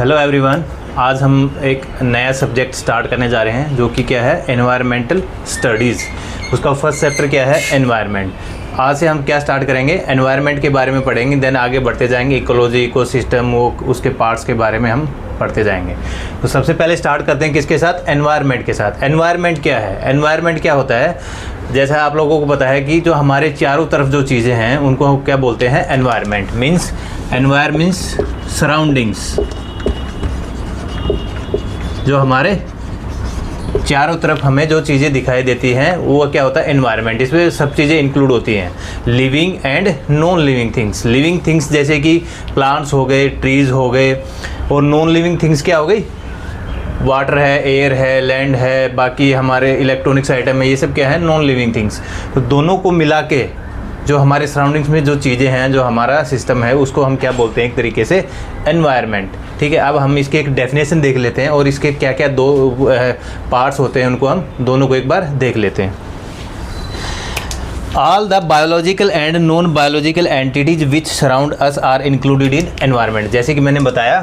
Hello everyone, आज हम एक नया सब्जेक्ट स्टार्ट करने जा रहे हैं जो कि क्या है, एनवायरमेंटल स्टडीज़। उसका फर्स्ट चैप्टर क्या है, एनवायरनमेंट। आज से हम क्या स्टार्ट करेंगे, एनवायरनमेंट के बारे में पढ़ेंगे, देन आगे बढ़ते जाएंगे इकोलॉजी, इकोसिस्टम, वो उसके पार्ट्स के बारे में हम पढ़ते जाएंगे। तो सबसे पहले स्टार्ट करते हैं किसके साथ, एनवायरनमेंट के साथ। एनवायरनमेंट क्या है, एनवायरनमेंट क्या होता है, जैसा आप लोगों को पता है कि जो हमारे चारों तरफ जो चीज़ें हैं उनको हम क्या बोलते हैं, environment. Means environment means surroundings, जो हमारे चारों तरफ हमें जो चीज़ें दिखाई देती हैं वो क्या होता है, एनवायरनमेंट। इसमें सब चीज़ें इंक्लूड होती हैं, living and non living things. Living things जैसे कि प्लांट्स हो गए, ट्रीज़ हो गए, और नॉन लिविंग थिंग्स क्या हो गई, वाटर है, एयर है, लैंड है, बाकी हमारे इलेक्ट्रॉनिक्स आइटम है, ये सब क्या है, नॉन लिविंग थिंग्स। तो दोनों को मिला के जो हमारे सराउंडिंग्स में जो चीज़ें हैं, जो हमारा सिस्टम है, उसको हम क्या बोलते हैं, एक तरीके से एनवायरनमेंट। ठीक है, अब हम इसके एक डेफिनेशन देख लेते हैं और इसके क्या क्या दो पार्ट्स होते हैं, उनको हम दोनों को एक बार देख लेते हैं। All the biological and non-biological entities which surround us are included in environment। जैसे कि मैंने बताया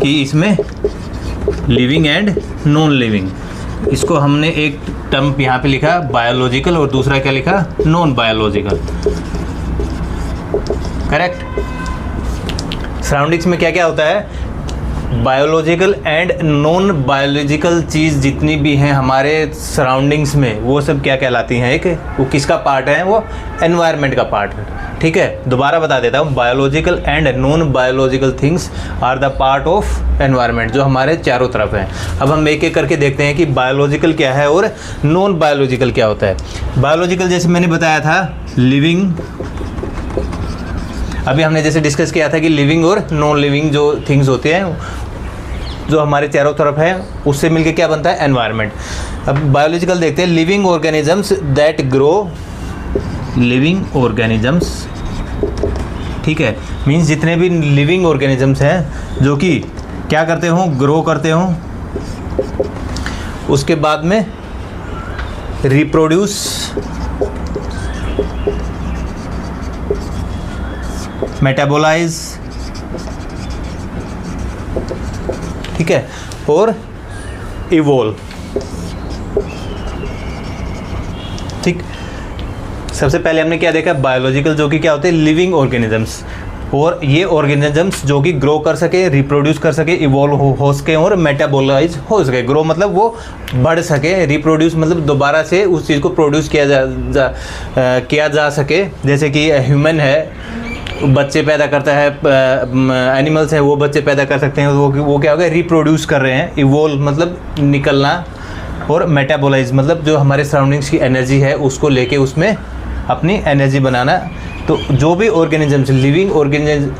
कि इसमें लिविंग एंड नॉन लिविंग, इसको हमने एक टर्म यहाँ पे लिखा बायोलॉजिकल और दूसरा क्या लिखा, नॉन बायोलॉजिकल। करेक्ट। सराउंडिंग्स में क्या क्या होता है, बायोलॉजिकल एंड नॉन बायोलॉजिकल चीज़ जितनी भी हैं हमारे सराउंडिंग्स में, वो सब क्या कहलाती हैं, एक वो किसका पार्ट है, वो एनवायरनमेंट का पार्ट है। ठीक है, दोबारा बता देता हूँ, biological and non biological things are the part of environment, जो हमारे चारों तरफ हैं। अब हम एक एक करके देखते हैं कि बायोलॉजिकल क्या है और नॉन बायोलॉजिकल क्या होता है। बायोलॉजिकल जैसे मैंने बताया था, लिविंग, अभी हमने जैसे डिस्कस किया था कि लिविंग और नॉन लिविंग जो थिंग्स होते हैं जो हमारे चारों तरफ है, उससे मिलके क्या बनता है, एनवायरनमेंट। अब बायोलॉजिकल देखते हैं, living organisms that grow, living organisms, ठीक है, मीन्स जितने भी लिविंग ऑर्गेनिजम्स हैं जो कि क्या करते हों, ग्रो करते हों, उसके बाद में रिप्रोड्यूस, मेटाबोलाइज, ठीक है, और इवोल्व। ठीक, सबसे पहले हमने क्या देखा, बायोलॉजिकल जो कि क्या होते हैं, लिविंग ऑर्गेनिजम्स, और ये ऑर्गेनिजम्स जो कि ग्रो कर सके, रिप्रोड्यूस कर सके, इवॉल्व हो सके और मेटाबोलाइज हो सके। ग्रो मतलब वो बढ़ सके, रिप्रोड्यूस मतलब दोबारा से उस चीज़ को प्रोड्यूस किया जा सके। जैसे कि ह्यूमन है, बच्चे पैदा करता है, एनिमल्स हैं वो बच्चे पैदा कर सकते हैं, वो क्या हो गया, रिप्रोड्यूस कर रहे हैं। इवोल्व मतलब निकलना, और मेटाबोलाइज मतलब जो हमारे सराउंडिंग्स की एनर्जी है उसको लेके उसमें अपनी एनर्जी बनाना। तो जो भी ऑर्गेनिजम्स, लिविंग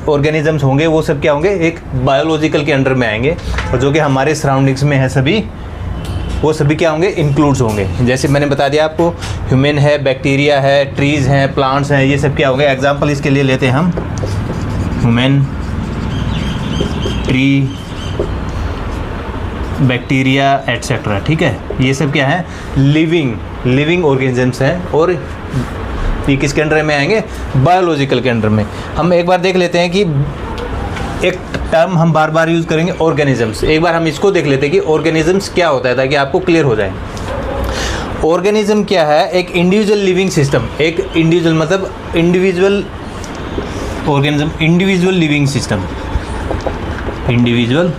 ऑर्गेनिजम्स होंगे वो सब क्या होंगे, एक बायोलॉजिकल के अंडर में आएंगे, और जो कि हमारे सराउंडिंग्स में है सभी, वो सभी क्या होंगे, इंक्लूड्स होंगे। जैसे मैंने बता दिया आपको, ह्यूमन है, बैक्टीरिया है, ट्रीज़ हैं, प्लांट्स हैं, ये सब क्या होंगे। एग्जांपल इसके लिए लेते हैं हम, ह्यूमन, ट्री, बैक्टीरिया एटसेट्रा। ठीक है, ये सब क्या है, लिविंग ऑर्गेनिजम्स हैं, और ये किसके अंडर में आएंगे, बायोलॉजिकल के अंडर में। हम एक बार देख लेते हैं कि एक टर्म हम बार बार यूज़ करेंगे, ऑर्गेनिजम्स। एक बार हम इसको देख लेते हैं कि ऑर्गेनिजम्स क्या होता है, ताकि आपको क्लियर हो जाए। ऑर्गेनिज्म क्या है, एक इंडिविजुअल लिविंग सिस्टम, एक इंडिविजुअल मतलब individual organism, individual living system, individual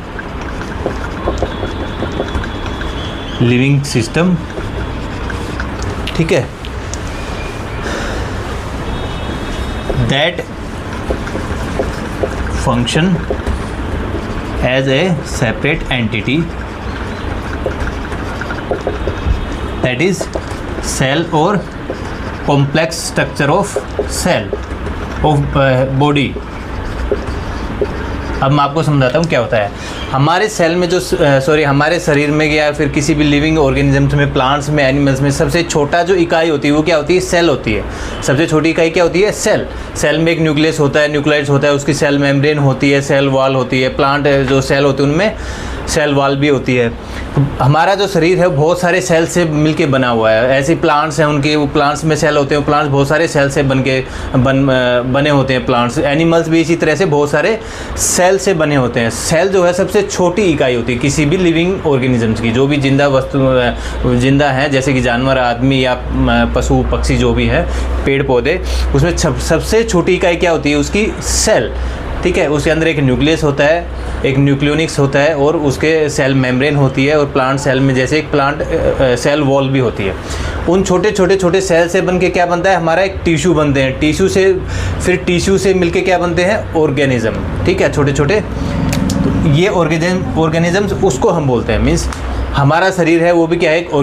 living system. ठीक है, that function as a separate entity, that is cell or complex structure of cell of body। अब मैं आपको समझाता हूँ क्या होता है। हमारे सेल में जो हमारे शरीर में या फिर किसी भी लिविंग ऑर्गेनिजम्स में, प्लांट्स में, एनिमल्स में सबसे छोटा जो इकाई होती है वो क्या होती है, सेल होती है। सबसे छोटी इकाई क्या होती है, सेल। सेल में एक न्यूक्लियस होता है, न्यूक्लियस होता है, उसकी सेल मेम्ब्रेन होती है, सेल वॉल होती है। प्लांट जो सेल होती है उनमें सेल वॉल भी होती है। हमारा जो शरीर है बहुत सारे सेल से मिलके बना हुआ है। ऐसे प्लांट्स हैं, उनके वो प्लांट्स में सेल होते हैं, प्लांट्स बहुत सारे सेल से बने होते हैं। प्लांट्स, एनिमल्स भी इसी तरह से बहुत सारे सेल से बने होते हैं। सेल जो है सबसे छोटी इकाई होती है किसी भी लिविंग ऑर्गेनिजम्स की। जो भी जिंदा वस्तु जिंदा है, जैसे कि जानवर, आदमी या पशु पक्षी जो भी है, पेड़ पौधे, उसमें सबसे छोटी इकाई क्या होती है? उसकी सेल। ठीक है, उसके अंदर एक न्यूक्लियस होता है, एक न्यूक्लियोनिक्स होता है और उसके सेल मेम्ब्रेन होती है, और प्लांट सेल में जैसे एक प्लांट सेल वॉल भी होती है। उन छोटे सेल से बनके क्या बनता है? हमारा एक टिश्यू बनते हैं। टिश्यू से फिर टिश्यू से मिलके क्या बनते हैं? ऑर्गेनिज्म। ठीक है, छोटे छोटे। तो ये ऑर्गेनिजम्स उसको हम बोलते हैं, मीन्स हमारा शरीर है वो भी क्या है? एक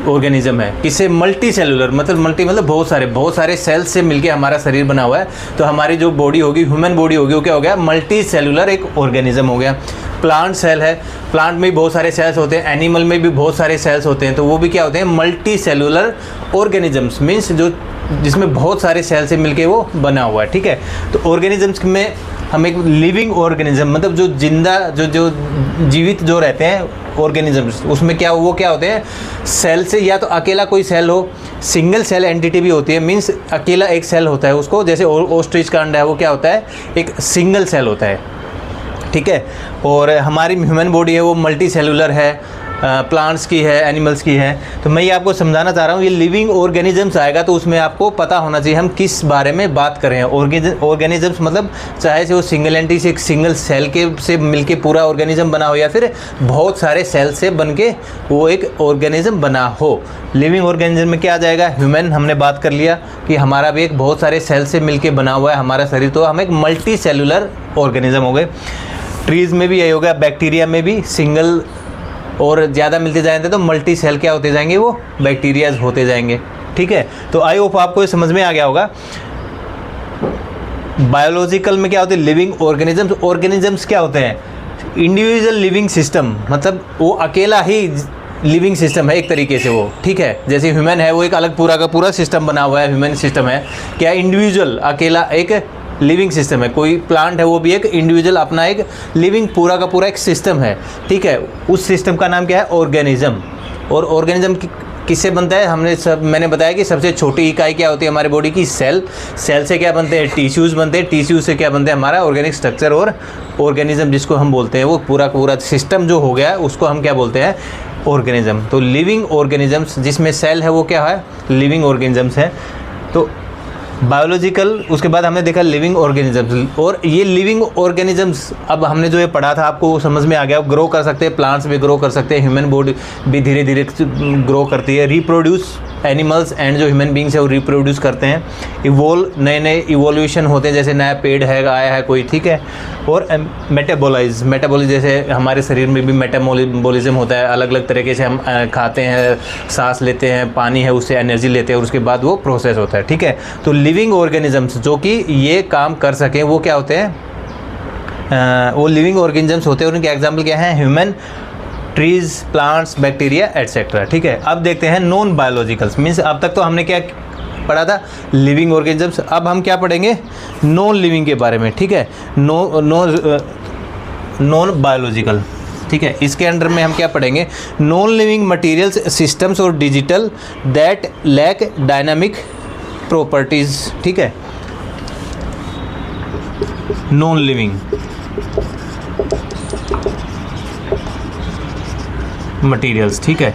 ऑर्गेनिज्म है। किसे? मल्टी सेलुलर, मतलब बहुत सारे सेल्स से मिलके हमारा शरीर बना हुआ है। तो हमारी जो बॉडी होगी, ह्यूमन बॉडी होगी, वो क्या हो गया? मल्टी सेलुलर एक ऑर्गेनिज्म हो गया। प्लांट सेल है, प्लांट में भी बहुत सारे सेल्स होते हैं, एनिमल में भी बहुत सारे सेल्स होते हैं, तो वो भी क्या होते हैं? मल्टी सेलुलर ऑर्गेनिजम्स, मीन्स जिसमें बहुत सारे सेल से मिलके वो बना हुआ है। ठीक है, तो ऑर्गेनिजम्स में हम एक लिविंग ऑर्गेनिज्म, मतलब जो जिंदा जो जीवित जो रहते हैं ऑर्गेनिजम्स, उसमें क्या होते हैं? सेल से, या तो अकेला कोई सेल हो, सिंगल सेल एंटिटी भी होती है, मीन्स अकेला एक सेल होता है उसको, जैसे ऑस्ट्रिच का अंडा है, वो क्या होता है? एक सिंगल सेल होता है। ठीक है, और हमारी ह्यूमन बॉडी है वो मल्टी सेलुलर है, प्लांट्स की है, एनिमल्स की है। तो मैं ये आपको समझाना चाह रहा हूँ, ये लिविंग ऑर्गेनिजम्स आएगा तो उसमें आपको पता होना चाहिए हम किस बारे में बात कर रहे हैं। ऑर्गेनिजम्स मतलब चाहे से वो सिंगल एंटिटी से, एक सिंगल सेल के से मिलके पूरा ऑर्गेनिज्म बना हो, या फिर बहुत सारे सेल से बनके वो एक ऑर्गेनिज्म बना हो। लिविंग ऑर्गेनिज्म में क्या आ जाएगा? ह्यूमन, हमने बात कर लिया कि हमारा भी एक बहुत सारे सेल से मिलके बना हुआ है हमारा शरीर, तो हम एक मल्टी सेलुलर ऑर्गेनिज्म हो गए। ट्रीज़ में भी यही होगा, बैक्टीरिया में भी सिंगल और ज़्यादा मिलते जाएंगे तो मल्टी सेल क्या होते जाएंगे? वो बैक्टीरियाज होते जाएंगे। ठीक है, तो आई होप आपको ये समझ में आ गया होगा। बायोलॉजिकल में क्या होते हैं? लिविंग ऑर्गेनिजम्स क्या होते हैं? इंडिविजुअल लिविंग सिस्टम, मतलब वो अकेला ही लिविंग सिस्टम है एक तरीके से वो। ठीक है, जैसे ह्यूमन है वो एक अलग पूरा का पूरा सिस्टम बना हुआ है, ह्यूमन सिस्टम है। क्या? इंडिविजुअल अकेला एक लिविंग सिस्टम है। कोई प्लांट है वो भी एक इंडिविजुअल अपना एक लिविंग पूरा का पूरा एक सिस्टम है। ठीक है, उस सिस्टम का नाम क्या है? ऑर्गेनिज्म। और ऑर्गेनिज्म किससे बनता है? मैंने बताया कि सबसे छोटी इकाई क्या होती है हमारे बॉडी की? सेल। सेल से क्या बनते हैं? टिश्यूज़ बनते हैं। टिश्यूज़ से क्या बनते हैं? हमारा ऑर्गेनिक स्ट्रक्चर। और ऑर्गेनिज्म जिसको हम बोलते हैं, वो पूरा का पूरा सिस्टम जो हो गया है उसको हम क्या बोलते हैं? ऑर्गेनिज्म। तो लिविंग ऑर्गेनिजम्स जिसमें सेल है वो क्या है? लिविंग ऑर्गेनिजम्स है। तो बायोलॉजिकल, उसके बाद हमने देखा लिविंग ऑर्गेनिजम्स। और ये लिविंग ऑर्गेनिजम्स अब हमने जो ये पढ़ा था आपको समझ में आ गया। ग्रो कर सकते हैं, प्लांट्स भी ग्रो कर सकते हैं, ह्यूमन बॉडी भी धीरे धीरे ग्रो करती है। रिप्रोड्यूस, एनिमल्स एंड जो ह्यूमन बींग्स है वो रिप्रोड्यूस करते हैं। नए इवोल्यूशन होते हैं, जैसे नया पेड़ है, आया है कोई। ठीक है, और मेटाबोलाइज जैसे हमारे शरीर में भी मेटाबॉलिज्म होता है। अलग अलग तरीके से हम खाते हैं, सांस लेते हैं, पानी है उससे एनर्जी लेते हैं, और उसके बाद वो प्रोसेस होता है। ठीक है, तो लिविंग ऑर्गेनिजम्स जो कि ये काम कर सकें वो क्या होते हैं? वो लिविंग ऑर्गेनिजम्स होते हैं। और उनके एग्जाम्पल क्या हैं? Human, trees, plants, bacteria etcetera. ठीक है, अब देखते हैं नॉन बायोलॉजिकल्स। मीन्स अब तक तो हमने क्या पढ़ा था? Living organisms. अब हम क्या पढ़ेंगे? नॉन लिविंग के बारे में। ठीक है, नॉन बायोलॉजिकल। ठीक है, इसके अंडर में हम क्या पढ़ेंगे? नॉन लिविंग मटेरियल्स, सिस्टम्स और digital that lack dynamic properties. ठीक है, नॉन लिविंग मटेरियल्स। ठीक है,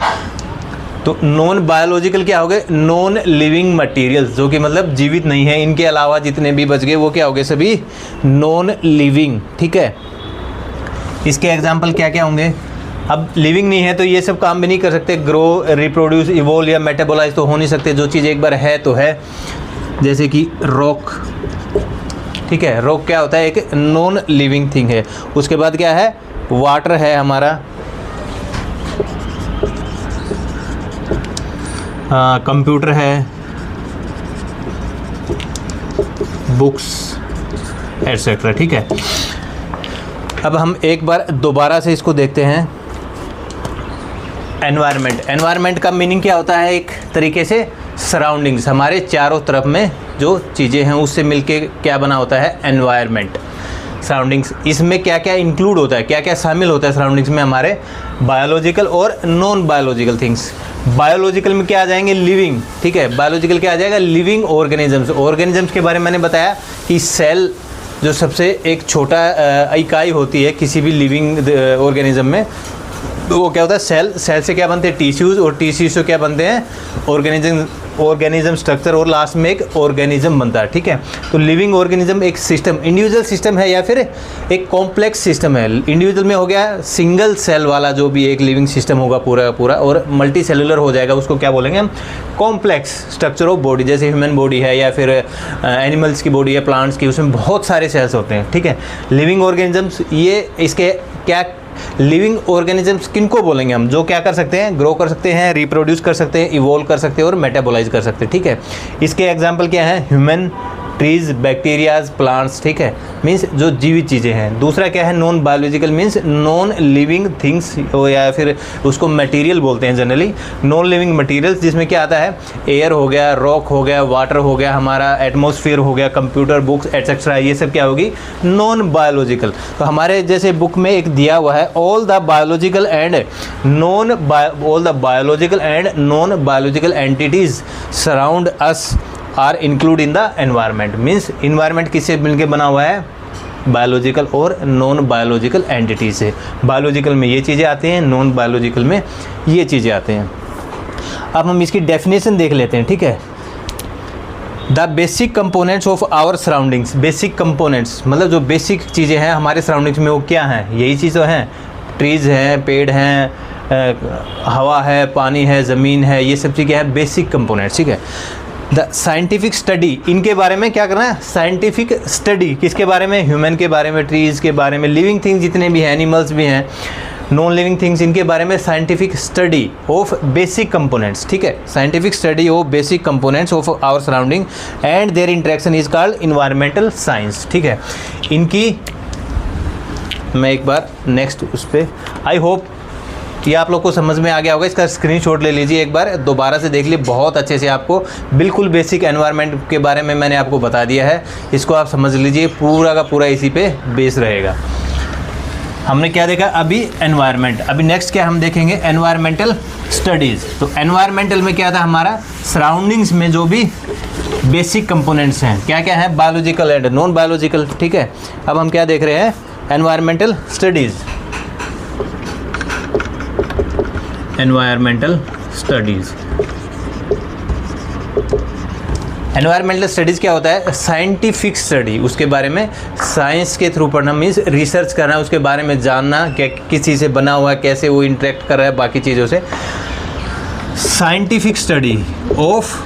तो नॉन बायोलॉजिकल क्या हो गए? नॉन लिविंग मटेरियल्स, जो कि मतलब जीवित नहीं है। इनके अलावा जितने भी बच गए वो क्या हो गए? सभी नॉन लिविंग। ठीक है, इसके एग्जाम्पल क्या क्या होंगे? अब लिविंग नहीं है तो ये सब काम भी नहीं कर सकते। ग्रो, रिप्रोड्यूस, इवोल्व या मेटाबोलाइज तो हो नहीं सकते। जो चीज़ एक बार है तो है, जैसे कि रॉक। ठीक है, रॉक क्या होता है? एक नॉन लिविंग थिंग है। उसके बाद क्या है? वाटर है हमारा, कंप्यूटर है, बुक्स एटसेट्रा। ठीक है, अब हम एक बार दोबारा से इसको देखते हैं। एनवायरनमेंट का मीनिंग क्या होता है? एक तरीके से सराउंडिंग्स, हमारे चारों तरफ में जो चीज़ें हैं उससे मिलके क्या बना होता है? एनवायरनमेंट। सराउंडिंग्स, इसमें क्या क्या इंक्लूड होता है, क्या क्या शामिल होता है सराउंडिंग्स में हमारे, बायोलॉजिकल और नॉन बायोलॉजिकल थिंग्स। बायोलॉजिकल में क्या आ जाएंगे, लिविंग, ठीक है, बायोलॉजिकल क्या आ जाएगा, लिविंग ऑर्गेनिजम्स। ऑर्गेनिजम्स के बारे में मैंने बताया कि सेल जो सबसे एक छोटा इकाई होती है किसी भी लिविंग ऑर्गेनिज्म में, तो वो क्या होता है, सेल। सेल से क्या बनते हैं, टिश्यूज़, और टिश्यूज से क्या बनते हैं, ऑर्गेनिज्म स्ट्रक्चर, और लास्ट में एक ऑर्गेनिज्म बनता है, ठीक है। तो लिविंग ऑर्गेनिज्म एक सिस्टम, इंडिविजुअल सिस्टम है या फिर एक कॉम्प्लेक्स सिस्टम है। इंडिविजुअल में हो गया सिंगल सेल वाला जो भी एक लिविंग सिस्टम होगा पूरा का पूरा, और मल्टी सेलुलर हो जाएगा, उसको क्या बोलेंगे हम, कॉम्प्लेक्स स्ट्रक्चर ऑफ बॉडी। जैसे ह्यूमन बॉडी है या फिर एनिमल्स की बॉडी है, प्लांट्स की, उसमें बहुत सारे सेल्स होते हैं, ठीक है। लिविंग ऑर्गेनिजम्स, ये इसके क्या लिविंग ऑर्गेनिजम्स किनको बोलेंगे हम, जो क्या कर सकते हैं, ग्रो कर सकते हैं, रिप्रोड्यूस कर सकते हैं, इवॉल्व कर सकते हैं और मेटाबोलाइज कर सकते हैं, ठीक है। इसके एग्जांपल क्या हैं, ह्यूमन, ट्रीज, बैक्टीरियाज, प्लांट्स, ठीक है, मीन्स जो जीवित चीज़ें हैं। दूसरा क्या है, non biological, means non living things, या फिर उसको मटेरियल बोलते हैं जनरली, नॉन लिविंग मटेरियल्स, जिसमें क्या आता है, एयर हो गया, रॉक हो गया, वाटर हो गया, हमारा एटमॉस्फेयर हो गया, कंप्यूटर, बुक्स एटसेट्रा, ये सब क्या होगी, नॉन बायोलॉजिकल। तो हमारे जैसे बुक में एक दिया हुआ है, all the biological and non biological entities surround us are include in the environment. Means environment किससे मिलकर बना हुआ है, बायोलॉजिकल और नॉन बायोलॉजिकल एंटिटी से। बायोलॉजिकल में ये चीज़ें आती हैं, नॉन बायोलॉजिकल में ये चीज़ें आते हैं। अब हम इसकी डेफिनेशन देख लेते हैं, ठीक है। The basic components of our surroundings, basic components मतलब जो बेसिक चीज़ें हैं हमारे सराउंडिंग्स में, वो क्या हैं, यही चीज़ें हैं, ट्रीज़ हैं, पेड़ हैं, हवा है, पानी है, ज़मीन है, ये सब चीज़ें हैं बेसिक कंपोनेंट्स, ठीक है। द साइंटिफिक स्टडी, इनके बारे में क्या करना है, साइंटिफिक स्टडी, किसके बारे में, ह्यूमन के बारे में, ट्रीज़ के बारे में, लिविंग थिंग्स जितने भी हैं, एनिमल्स भी हैं, नॉन लिविंग थिंग्स, इनके बारे में scientific study of basic components, ठीक है। Scientific study of basic components of our surrounding and their interaction is called environmental science, ठीक है। इनकी मैं एक बार नेक्स्ट उस पर, आई होप ये आप लोग को समझ में आ गया होगा। इसका स्क्रीनशॉट ले लीजिए, एक बार दोबारा से देख लीजिए, बहुत अच्छे से आपको बिल्कुल बेसिक एनवायरनमेंट के बारे में मैंने आपको बता दिया है। इसको आप समझ लीजिए, पूरा का पूरा इसी पे बेस रहेगा। हमने क्या देखा अभी, एनवायरनमेंट। अभी नेक्स्ट क्या हम देखेंगे, एनवायरमेंटल स्टडीज़। तो एनवायरमेंटल में क्या था हमारा, सराउंडिंग्स में जो भी बेसिक कंपोनेंट्स हैं, क्या क्या है, बायोलॉजिकल एंड नॉन बायोलॉजिकल, ठीक है। अब हम क्या देख रहे हैं, environmental studies. Environmental studies, environmental studies क्या होता है, साइंटिफिक स्टडी, उसके बारे में साइंस के थ्रू पढ़ना, मीन्स रिसर्च करना, उसके बारे में जानना, क्या किस चीज़ से बना हुआ है, कैसे वो इंटरेक्ट कर रहा है बाकी चीज़ों से। Scientific study of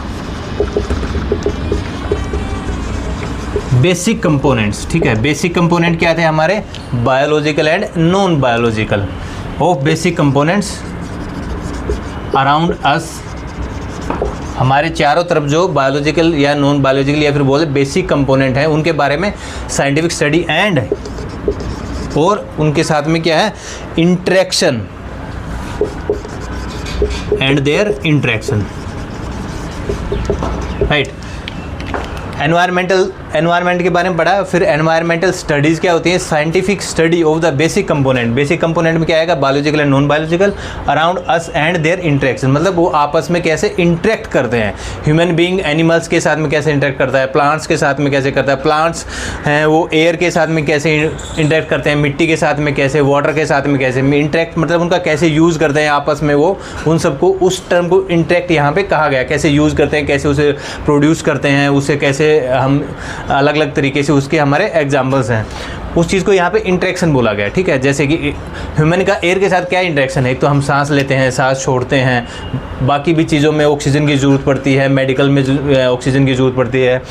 basic components, ठीक है। बेसिक कंपोनेंट क्या थे हमारे, biological and non biological, of basic components around us, हमारे चारों तरफ जो बायोलॉजिकल या नॉन बायोलॉजिकल या फिर बोले बेसिक कंपोनेंट हैं, उनके बारे में साइंटिफिक स्टडी एंड, और उनके साथ में क्या है, interaction and their interaction, right. Environment के बारे में पढ़ा। फिर एनवायरमेंटल स्टडीज़ क्या होती है, scientific study of the basic component. Basic component में क्या आएगा, biological and non biological around us and their interaction, मतलब वो आपस में कैसे इंटरेक्ट करते हैं। ह्यूमन बीइंग एनिमल्स के साथ में कैसे इंटरेक्ट करता है, प्लांट्स के साथ में कैसे करता है, प्लांट्स हैं वो एयर के साथ में कैसे इंटरेक्ट करते हैं, मिट्टी के साथ में कैसे, वाटर के साथ में कैसे इंटरेक्ट, मतलब उनका कैसे यूज़ करते हैं आपस में वो, उन सबको, उस टर्म को इंटरेक्ट यहाँ पे कहा गया, कैसे यूज़ करते हैं, कैसे उसे प्रोड्यूस करते हैं, उसे कैसे हम अलग अलग तरीके से, उसके हमारे एग्जाम्पल्स हैं। उस चीज़ को यहाँ पे इंटरेक्शन बोला गया, ठीक है। जैसे कि ह्यूमन का एयर के साथ क्या इंटरेक्शन है, एक तो हम सांस लेते हैं, सांस छोड़ते हैं, बाकी भी चीज़ों में ऑक्सीजन की ज़रूरत पड़ती है, मेडिकल में ऑक्सीजन की ज़रूरत पड़ती है,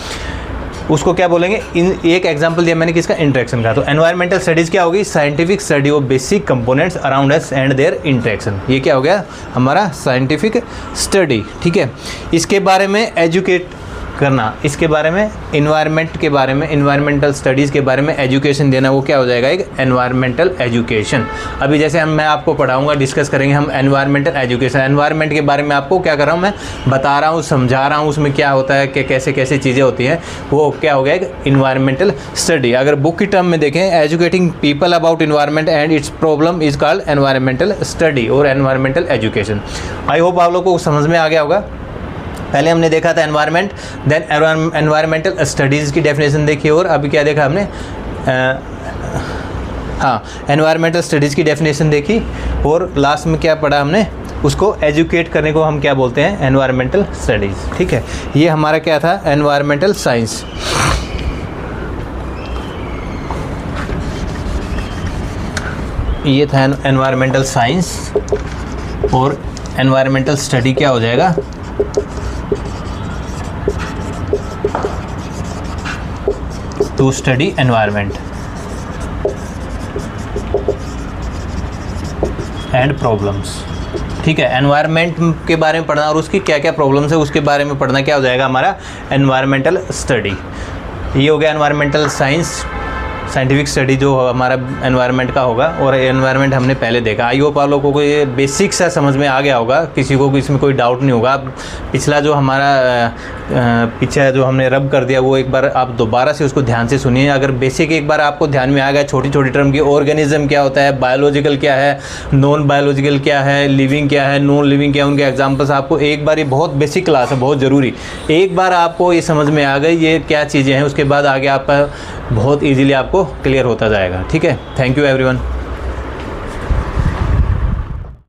उसको क्या बोलेंगे। इन एक एग्जांपल दिया मैंने किसका, इंटरेक्शन का। तो एनवायरमेंटल स्टडीज़ क्या होगी, scientific study of basic components around us and their interaction, ये क्या हो गया हमारा साइंटिफिक स्टडी, ठीक है। इसके बारे में एजुकेट करना, इसके बारे में इन्वायरमेंट के बारे में, इन्वायरमेंटल स्टडीज़ के बारे में एजुकेशन देना, वो क्या हो जाएगा, एक एनवायरमेंटल एजुकेशन। अभी जैसे मैं आपको पढ़ाऊंगा, डिस्कस करेंगे हम एनवायरमेंटल एजुकेशन। एनवायरमेंट के बारे में आपको क्या कर रहा हूँ, मैं बता रहा हूँ, समझा रहा हूँ उसमें क्या होता है, कि कैसे कैसे चीज़ें होती हैं, वो क्या हो गया, एक इन्वायरमेंटल स्टडी। अगर बुक की टर्म में देखें, educating people about environment and it's problem is called environmental study और एनवायरमेंटल एजुकेशन। आई होप आप लोगों को समझ में आ गया होगा। पहले हमने देखा था एनवायरनमेंट, देन एनवायरमेंटल स्टडीज़ की डेफिनेशन देखी, और अभी क्या देखा हमने, हाँ, एनवायरमेंटल स्टडीज़ की डेफिनेशन देखी, और लास्ट में क्या पढ़ा हमने, उसको एजुकेट करने को हम क्या बोलते हैं, एनवायरमेंटल स्टडीज़। ठीक है, ये हमारा क्या था, एनवायरमेंटल साइंस। ये था एनवायरमेंटल साइंस, और एनवायरमेंटल स्टडी क्या हो जाएगा, to study environment and problems. ठीक है, एनवायरनमेंट के बारे में पढ़ना और उसकी क्या क्या प्रॉब्लम्स है उसके बारे में पढ़ना क्या हो जाएगा हमारा, एनवायरमेंटल स्टडी। ये हो गया एनवायरमेंटल साइंस, साइंटिफिक स्टडी जो हमारा एनवायरनमेंट का होगा, और एनवायरनमेंट हमने पहले देखा। आई होप आप लोगों को ये बेसिक सा समझ में आ गया होगा, किसी को इसमें कोई डाउट नहीं होगा। पिछला जो हमारा पीछे जो हमने रब कर दिया, वो एक बार आप दोबारा से उसको ध्यान से सुनिए। अगर बेसिक एक बार आपको ध्यान में आ गया, छोटी छोटी टर्म की, ऑर्गेनिज्म क्या होता है, बायोलॉजिकल क्या है, नॉन बायोलॉजिकल क्या है, लिविंग क्या है, नॉन लिविंग क्या है, उनके एग्जाम्पल्स आपको एक बार, ये बहुत बेसिक क्लास है, बहुत ज़रूरी, एक बार आपको ये समझ में आ गई ये क्या चीज़ें हैं, उसके बाद आगे आपका बहुत ईजीली आपको क्लियर होता जाएगा। ठीक है, थैंक यू एवरीवन।